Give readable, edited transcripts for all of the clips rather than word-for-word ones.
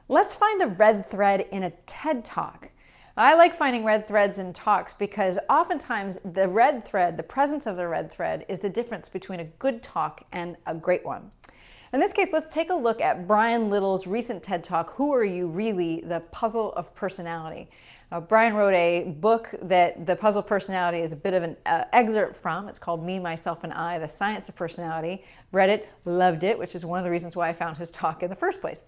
Let's find the red thread in a TED Talk. I like finding red threads in talks because oftentimes the red thread, the presence of the red thread, is the difference between a good talk and a great one. In this case, let's take a look at Brian Little's recent TED Talk, Who Are You Really? The Puzzle of Personality. Brian wrote a book that the puzzle of personality is a bit of an excerpt from. It's called Me, Myself, and I, The Science of Personality. Read it, loved it, which is one of the reasons why I found his talk in the first place.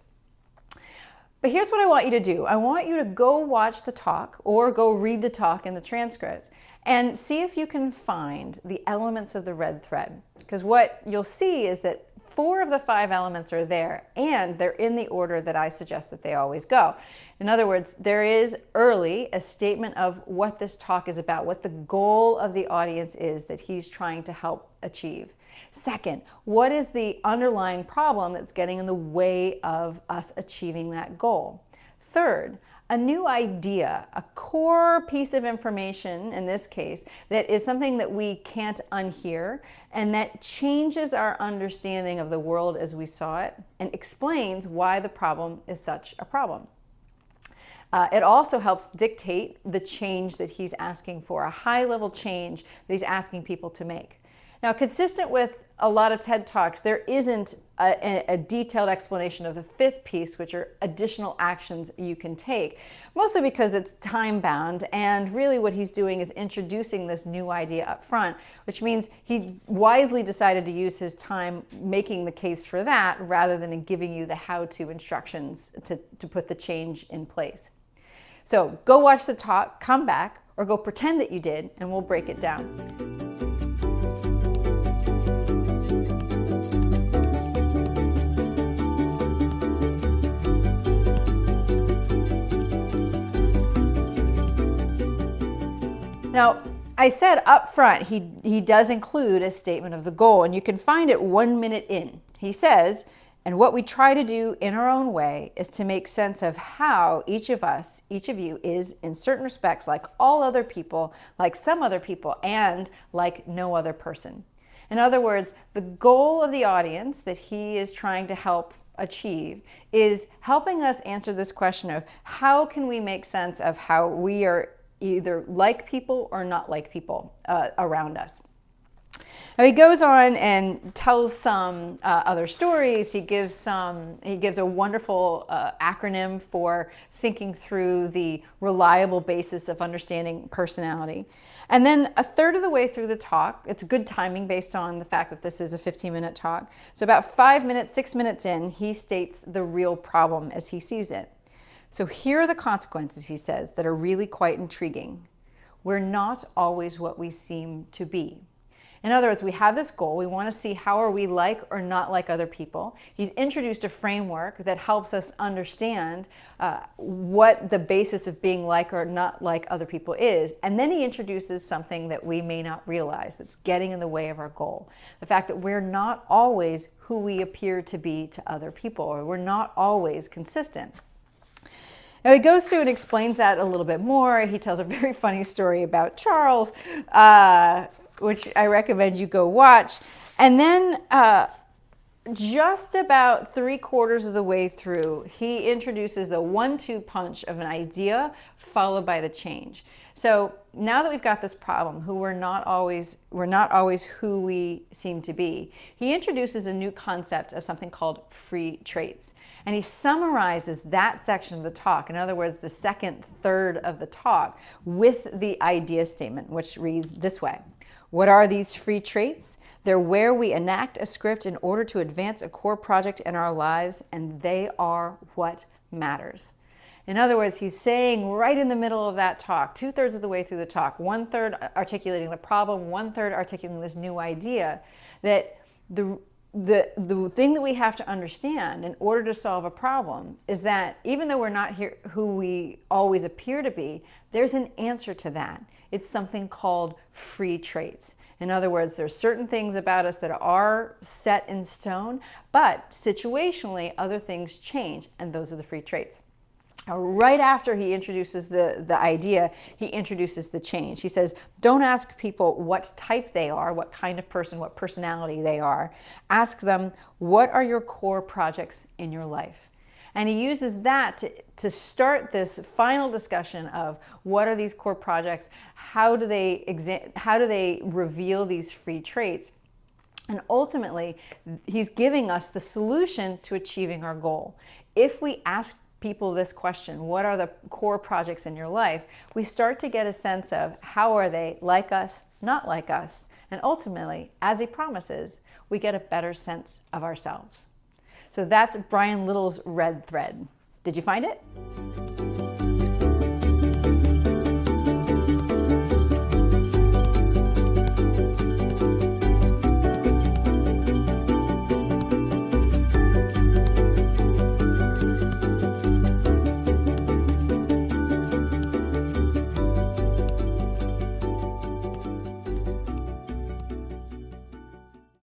But here's what I want you to do. I want you to go watch the talk or go read the talk in the transcripts and see if you can find the elements of the red thread. Because what you'll see is that 4 of the 5 elements are there, and they're in the order that I suggest that they always go. In other words, there is early a statement of what this talk is about, what the goal of the audience is that he's trying to help achieve. Second, what is the underlying problem that's getting in the way of us achieving that goal? Third, a new idea, a core piece of information, in this case, that is something that we can't unhear and that changes our understanding of the world as we saw it and explains why the problem is such a problem. It also helps dictate the change that he's asking for, a high-level change that he's asking people to make. Now, consistent with a lot of TED Talks, there isn't a detailed explanation of the 5th piece, which are additional actions you can take, mostly because it's time-bound, and really what he's doing is introducing this new idea up front, which means he wisely decided to use his time making the case for that rather than in giving you the how-to instructions to put the change in place. So go watch the talk, come back, or go pretend that you did, and we'll break it down. Now, I said up front, he does include a statement of the goal, and you can find it 1 minute in. He says, and what we try to do in our own way is to make sense of how each of us, each of you, is in certain respects like all other people, like some other people, and like no other person. In other words, the goal of the audience that he is trying to help achieve is helping us answer this question of how can we make sense of how we are either like people or not like people around us. Now he goes on and tells some other stories. He gives a wonderful acronym for thinking through the reliable basis of understanding personality. And then a third of the way through the talk, it's good timing based on the fact that this is a 15-minute talk. So about 5 minutes, 6 minutes in, he states the real problem as he sees it. So here are the consequences, he says, that are really quite intriguing. We're not always what we seem to be. In other words, we have this goal. We want to see how are we like or not like other people. He's introduced a framework that helps us understand what the basis of being like or not like other people is. And then he introduces something that we may not realize that's getting in the way of our goal. The fact that we're not always who we appear to be to other people, or we're not always consistent. Now he goes through and explains that a little bit more. He tells a very funny story about Charles, which I recommend you go watch. And then just about 3/4 of the way through, he introduces the 1-2 punch of an idea followed by the change. So now that we've got this problem, we're not always who we seem to be, he introduces a new concept of something called free traits. And he summarizes that section of the talk, in other words, the second third of the talk, with the idea statement, which reads this way. What are these free traits? They're where we enact a script in order to advance a core project in our lives, and they are what matters. In other words, he's saying right in the middle of that talk, 2/3 of the way through the talk, 1/3 articulating the problem, 1/3 articulating this new idea, that the thing that we have to understand in order to solve a problem is that even though we're not here who we always appear to be, there's an answer to that. It's something called free traits. In other words, there's certain things about us that are set in stone, but situationally other things change, and those are the free traits. Right after he introduces the idea, he introduces the change. He says, don't ask people what type they are, what kind of person, what personality they are. Ask them, what are your core projects in your life? And he uses that to start this final discussion of what are these core projects, how do they reveal these free traits, and ultimately he's giving us the solution to achieving our goal. If we ask people this question, what are the core projects in your life, we start to get a sense of how are they like us, not like us, and ultimately, as he promises, we get a better sense of ourselves. So that's Brian Little's red thread. Did you find it?